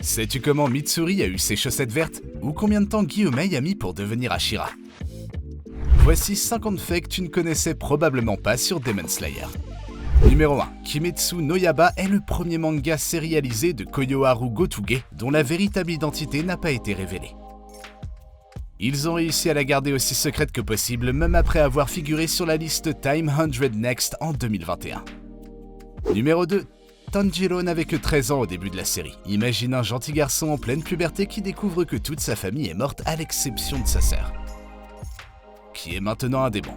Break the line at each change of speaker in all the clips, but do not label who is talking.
Sais-tu comment Mitsuri a eu ses chaussettes vertes? Ou combien de temps Gyomei a mis pour devenir Ashira? Voici 50 faits que tu ne connaissais probablement pas sur Demon Slayer. Numéro 1. Kimetsu no Yaiba est le premier manga sérialisé de Koyoharu Gotoge dont la véritable identité n'a pas été révélée. Ils ont réussi à la garder aussi secrète que possible, même après avoir figuré sur la liste Time 100 Next en 2021. Numéro 2. Tanjiro n'avait que 13 ans au début de la série. Imagine un gentil garçon en pleine puberté qui découvre que toute sa famille est morte à l'exception de sa sœur, qui est maintenant un démon.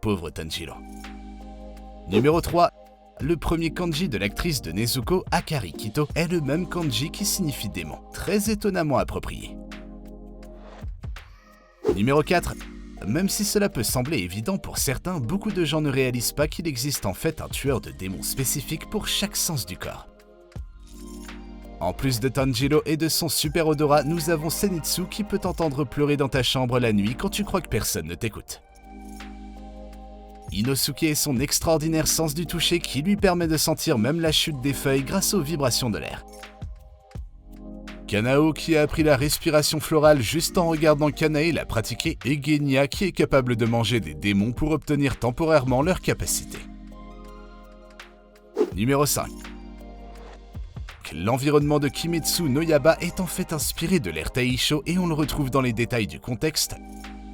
Pauvre Tanjiro. Numéro 3. Le premier kanji de l'actrice de Nezuko, Akari Kito, est le même kanji qui signifie démon, très étonnamment approprié. Numéro 4. Même si cela peut sembler évident pour certains, beaucoup de gens ne réalisent pas qu'il existe en fait un tueur de démons spécifique pour chaque sens du corps. En plus de Tanjiro et de son super odorat, nous avons Zenitsu qui peut t'entendre pleurer dans ta chambre la nuit quand tu crois que personne ne t'écoute. Inosuke est son extraordinaire sens du toucher qui lui permet de sentir même la chute des feuilles grâce aux vibrations de l'air. Kanao qui a appris la respiration florale juste en regardant Kanae la pratiquer, et Genya qui est capable de manger des démons pour obtenir temporairement leur capacité. Numéro 5. L'environnement de Kimetsu no Yaiba est en fait inspiré de l'ère Taisho et on le retrouve dans les détails du contexte.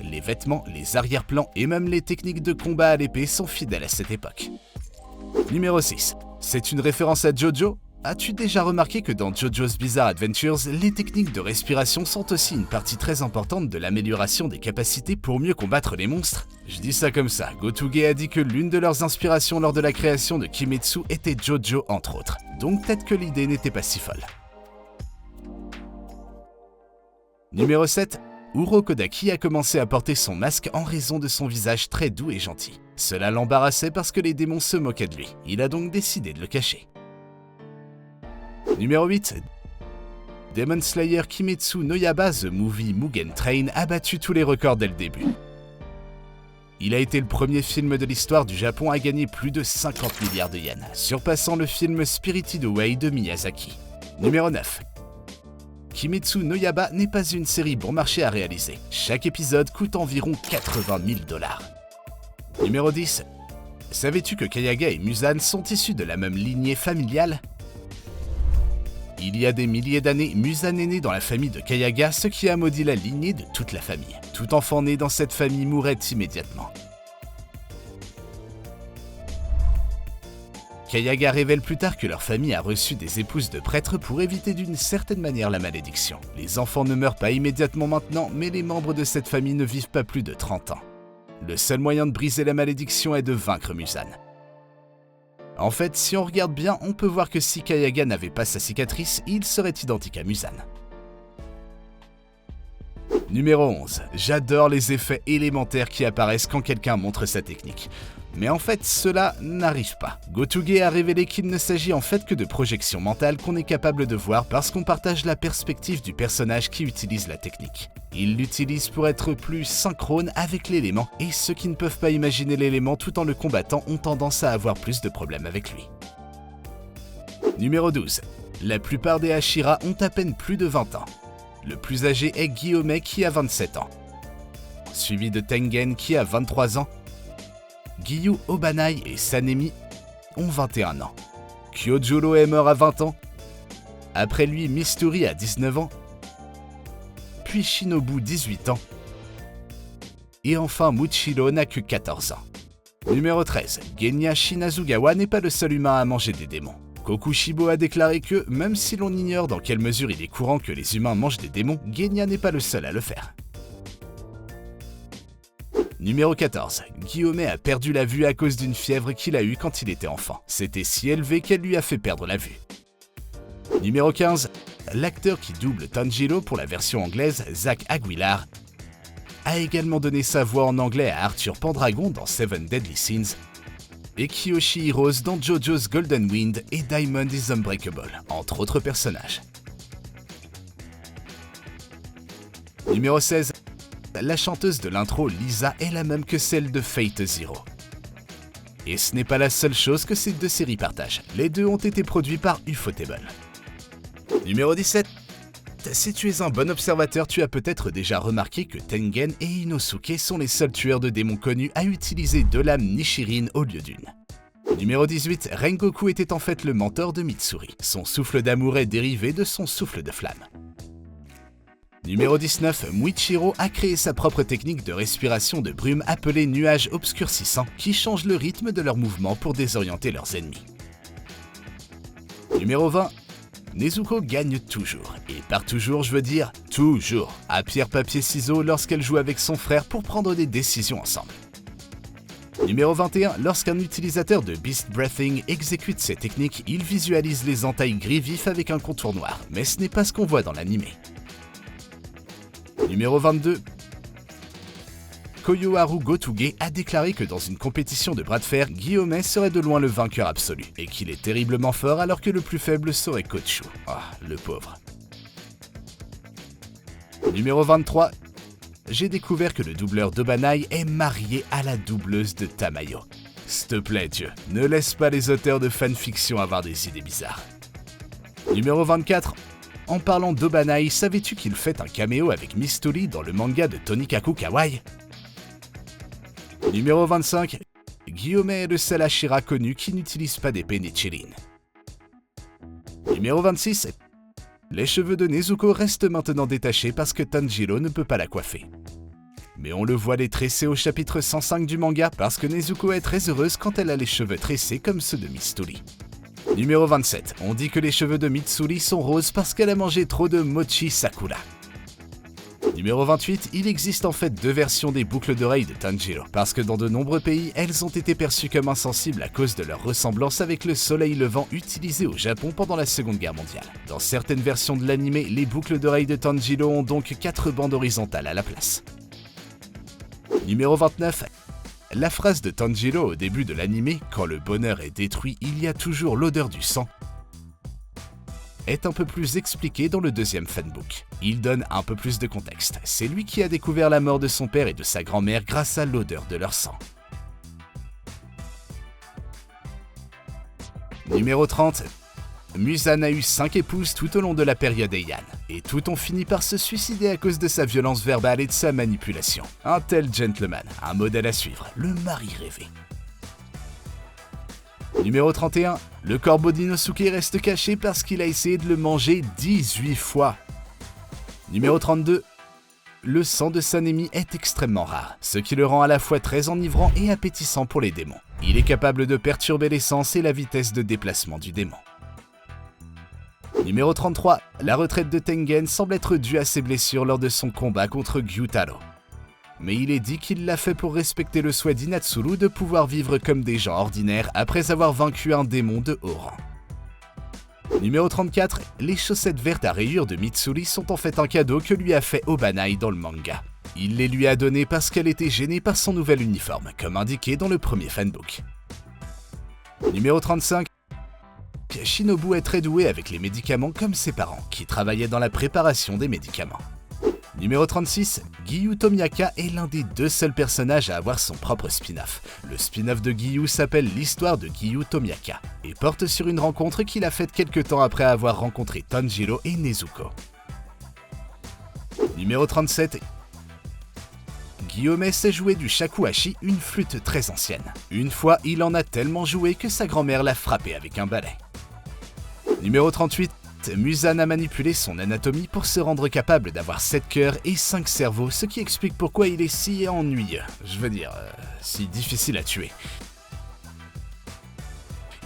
Les vêtements, les arrière-plans et même les techniques de combat à l'épée sont fidèles à cette époque. Numéro 6. C'est une référence à Jojo? As-tu déjà remarqué que dans JoJo's Bizarre Adventures, les techniques de respiration sont aussi une partie très importante de l'amélioration des capacités pour mieux combattre les monstres? Je dis ça comme ça, Gotoge a dit que l'une de leurs inspirations lors de la création de Kimetsu était Jojo entre autres, donc peut-être que l'idée n'était pas si folle. Numéro 7. Uro Kodaki a commencé à porter son masque en raison de son visage très doux et gentil. Cela l'embarrassait parce que les démons se moquaient de lui, il a donc décidé de le cacher. Numéro 8. Demon Slayer Kimetsu no Yaiba The Movie Mugen Train a battu tous les records dès le début. Il a été le premier film de l'histoire du Japon à gagner plus de 50 milliards de yens, surpassant le film Spirited Away de Miyazaki. Numéro 9. Kimetsu no Yaiba n'est pas une série bon marché à réaliser. Chaque épisode coûte environ 80 000 $. Numéro 10. Savais-tu que Kayaga et Muzan sont issus de la même lignée familiale? Il y a des milliers d'années, Muzan est né dans la famille de Kayaga, ce qui a maudit la lignée de toute la famille. Tout enfant né dans cette famille mourrait immédiatement. Kayaga révèle plus tard que leur famille a reçu des épouses de prêtres pour éviter d'une certaine manière la malédiction. Les enfants ne meurent pas immédiatement maintenant, mais les membres de cette famille ne vivent pas plus de 30 ans. Le seul moyen de briser la malédiction est de vaincre Muzan. En fait, si on regarde bien, on peut voir que si Kayaga n'avait pas sa cicatrice, il serait identique à Muzan. Numéro 11. J'adore les effets élémentaires qui apparaissent quand quelqu'un montre sa technique. Mais en fait, cela n'arrive pas. Gotoge a révélé qu'il ne s'agit en fait que de projections mentales qu'on est capable de voir parce qu'on partage la perspective du personnage qui utilise la technique. Il l'utilise pour être plus synchrone avec l'élément, et ceux qui ne peuvent pas imaginer l'élément tout en le combattant ont tendance à avoir plus de problèmes avec lui. Numéro 12. La plupart des Ashira ont à peine plus de 20 ans. Le plus âgé est Gyomei qui a 27 ans, suivi de Tengen qui a 23 ans. Giyu, Obanai et Sanemi ont 21 ans. Kyojuro est mort à 20 ans. Après lui, Misturi a 19 ans. Puis Shinobu 18 ans. Et enfin Muchiro n'a que 14 ans. Numéro 13. Genya Shinazugawa n'est pas le seul humain à manger des démons. Kokushibo a déclaré que, même si l'on ignore dans quelle mesure il est courant que les humains mangent des démons, Genya n'est pas le seul à le faire. Numéro 14. Gyomei a perdu la vue à cause d'une fièvre qu'il a eue quand il était enfant. C'était si élevé qu'elle lui a fait perdre la vue. Numéro 15. L'acteur qui double Tanjiro pour la version anglaise, Zach Aguilar, a également donné sa voix en anglais à Arthur Pendragon dans Seven Deadly Sins et Kiyoshi Hirose dans JoJo's Golden Wind et Diamond is Unbreakable, entre autres personnages. Numéro 16. La chanteuse de l'intro, Lisa, est la même que celle de Fate Zero. Et ce n'est pas la seule chose que ces deux séries partagent. Les deux ont été produits par Ufotable. Numéro 17. Si tu es un bon observateur, tu as peut-être déjà remarqué que Tengen et Inosuke sont les seuls tueurs de démons connus à utiliser 2 lames Nichirin au lieu d'une. Numéro 18, Rengoku était en fait le mentor de Mitsuri. Son souffle d'amour est dérivé de son souffle de flamme. Numéro 19, Muichiro a créé sa propre technique de respiration de brume appelée nuage obscurcissant qui change le rythme de leurs mouvements pour désorienter leurs ennemis. Numéro 20, Nezuko gagne toujours, et par toujours je veux dire toujours, à pierre-papier-ciseaux lorsqu'elle joue avec son frère pour prendre des décisions ensemble. Numéro 21, lorsqu'un utilisateur de Beast Breathing exécute ces techniques, il visualise les entailles gris vifs avec un contour noir, mais ce n'est pas ce qu'on voit dans l'anime. Numéro 22, Koyoharu Gotuge a déclaré que dans une compétition de bras de fer, Guillaumet serait de loin le vainqueur absolu, et qu'il est terriblement fort alors que le plus faible serait Kochu. Ah, le pauvre. Numéro 23, j'ai découvert que le doubleur d'Obanai est marié à la doubleuse de Tamayo. S'il te plaît Dieu, ne laisse pas les auteurs de fanfiction avoir des idées bizarres. Numéro 24, en parlant d'Obanai, savais-tu qu'il fait un caméo avec Mistori dans le manga de Tonikaku Kawaii? Numéro 25, Guillaumet est le seul Hashira connu qui n'utilise pas des pénicillines. Numéro 26, les cheveux de Nezuko restent maintenant détachés parce que Tanjiro ne peut pas la coiffer. Mais on le voit les tresser au chapitre 105 du manga parce que Nezuko est très heureuse quand elle a les cheveux tressés comme ceux de Mitsuri. Numéro 27, on dit que les cheveux de Mitsuri sont roses parce qu'elle a mangé trop de mochi sakura. Numéro 28, il existe en fait 2 versions des boucles d'oreilles de Tanjiro, parce que dans de nombreux pays, elles ont été perçues comme insensibles à cause de leur ressemblance avec le soleil levant utilisé au Japon pendant la Seconde Guerre mondiale. Dans certaines versions de l'anime, les boucles d'oreilles de Tanjiro ont donc 4 bandes horizontales à la place. Numéro 29, la phrase de Tanjiro au début de l'anime, quand le bonheur est détruit, il y a toujours l'odeur du sang, est un peu plus expliqué dans le 2e fanbook. Il donne un peu plus de contexte. C'est lui qui a découvert la mort de son père et de sa grand-mère grâce à l'odeur de leur sang. Numéro 30. Muzan a eu 5 épouses tout au long de la période Heian, et toutes ont fini par se suicider à cause de sa violence verbale et de sa manipulation. Un tel gentleman, un modèle à suivre, le mari rêvé. Numéro 31, le corbeau d'Inosuke reste caché parce qu'il a essayé de le manger 18 fois. Numéro 32, le sang de Sanemi est extrêmement rare, ce qui le rend à la fois très enivrant et appétissant pour les démons. Il est capable de perturber l'essence et la vitesse de déplacement du démon. Numéro 33, la retraite de Tengen semble être due à ses blessures lors de son combat contre Gyutaro. Mais il est dit qu'il l'a fait pour respecter le souhait d'Inatsuru de pouvoir vivre comme des gens ordinaires après avoir vaincu un démon de haut rang. Numéro 34, les chaussettes vertes à rayures de Mitsuri sont en fait un cadeau que lui a fait Obanai dans le manga. Il les lui a données parce qu'elle était gênée par son nouvel uniforme, comme indiqué dans le premier fanbook. Numéro 35, Shinobu est très doué avec les médicaments comme ses parents, qui travaillaient dans la préparation des médicaments. Numéro 36, Giyu Tomiyaka est l'un des 2 seuls personnages à avoir son propre spin-off. Le spin-off de Giyu s'appelle l'histoire de Giyu Tomiyaka et porte sur une rencontre qu'il a faite quelque temps après avoir rencontré Tanjiro et Nezuko. Numéro 37, Guillaumet sait jouer du shakuhachi, une flûte très ancienne. Une fois, il en a tellement joué que sa grand-mère l'a frappé avec un balai. Numéro 38, Muzan a manipulé son anatomie pour se rendre capable d'avoir 7 cœurs et 5 cerveaux, ce qui explique pourquoi il est si ennuyeux, si difficile à tuer.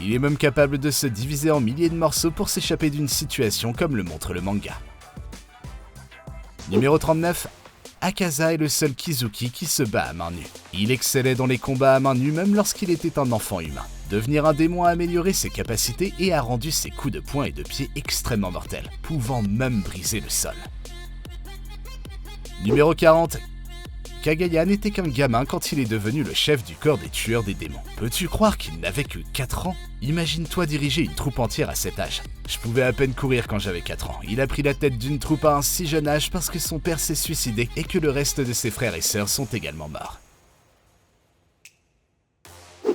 Il est même capable de se diviser en milliers de morceaux pour s'échapper d'une situation comme le montre le manga. Numéro 39, Akaza est le seul Kizuki qui se bat à main nue. Il excellait dans les combats à main nue même lorsqu'il était un enfant humain. Devenir un démon a amélioré ses capacités et a rendu ses coups de poing et de pied extrêmement mortels, pouvant même briser le sol. Numéro 40, Kagaya n'était qu'un gamin quand il est devenu le chef du corps des tueurs des démons. Peux-tu croire qu'il n'avait que 4 ans? Imagine-toi diriger une troupe entière à cet âge. Je pouvais à peine courir quand j'avais 4 ans. Il a pris la tête d'une troupe à un si jeune âge parce que son père s'est suicidé et que le reste de ses frères et sœurs sont également morts.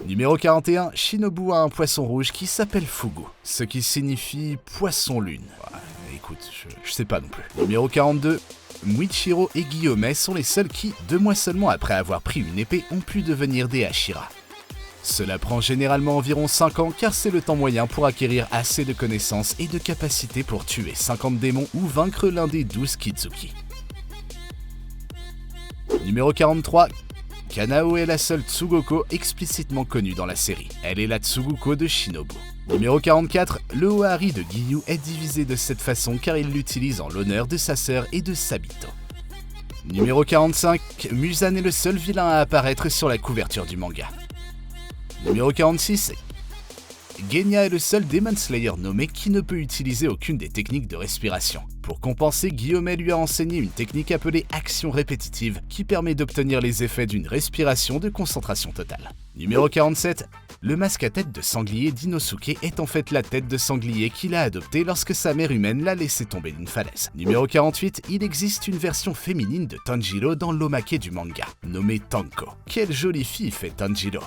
Numéro 41, Shinobu a un poisson rouge qui s'appelle Fugu, ce qui signifie poisson lune. écoute, je sais pas non plus. Numéro 42, Muichiro et Guillaumet sont les seuls qui, 2 mois seulement après avoir pris une épée, ont pu devenir des Hashira. Cela prend généralement environ 5 ans car c'est le temps moyen pour acquérir assez de connaissances et de capacités pour tuer 50 démons ou vaincre l'un des 12 Kitsuki. Numéro 43, Kanao est la seule Tsugoko explicitement connue dans la série. Elle est la Tsuguko de Shinobu. Numéro 44, le Ohari de Giyu est divisé de cette façon car il l'utilise en l'honneur de sa sœur et de Sabito. Numéro 45, Muzan est le seul vilain à apparaître sur la couverture du manga. Numéro 46, Genya est le seul Demon Slayer nommé qui ne peut utiliser aucune des techniques de respiration. Pour compenser, Guillaumet lui a enseigné une technique appelée action répétitive qui permet d'obtenir les effets d'une respiration de concentration totale. Numéro 47, le masque à tête de sanglier d'Inosuke est en fait la tête de sanglier qu'il a adoptée lorsque sa mère humaine l'a laissé tomber d'une falaise. Numéro 48, il existe une version féminine de Tanjiro dans l'omake du manga, nommée Tanko. Quelle jolie fille fait Tanjiro.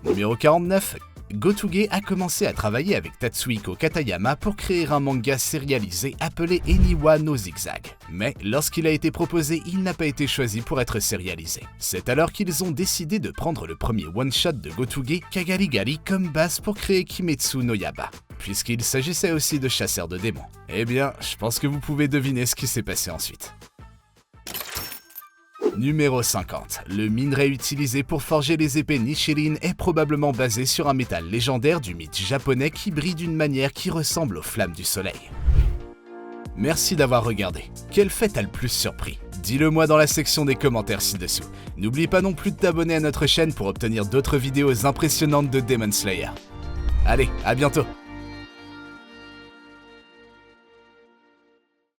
Numéro 49, Gotuge a commencé à travailler avec Tatsuhiko Katayama pour créer un manga sérialisé appelé Eniwa no Zigzag. Mais lorsqu'il a été proposé, il n'a pas été choisi pour être sérialisé. C'est alors qu'ils ont décidé de prendre le premier one-shot de Gotuge, Kagarigari, comme base pour créer Kimetsu no Yaiba, puisqu'il s'agissait aussi de chasseurs de démons. Eh bien, je pense que vous pouvez deviner ce qui s'est passé ensuite. Numéro 50. Le minerai utilisé pour forger les épées Nichirin est probablement basé sur un métal légendaire du mythe japonais qui brille d'une manière qui ressemble aux flammes du soleil. Merci d'avoir regardé. Quel fait t'a le plus surpris? Dis-le moi dans la section des commentaires ci-dessous. N'oublie pas non plus de t'abonner à notre chaîne pour obtenir d'autres vidéos impressionnantes de Demon Slayer. Allez, à bientôt!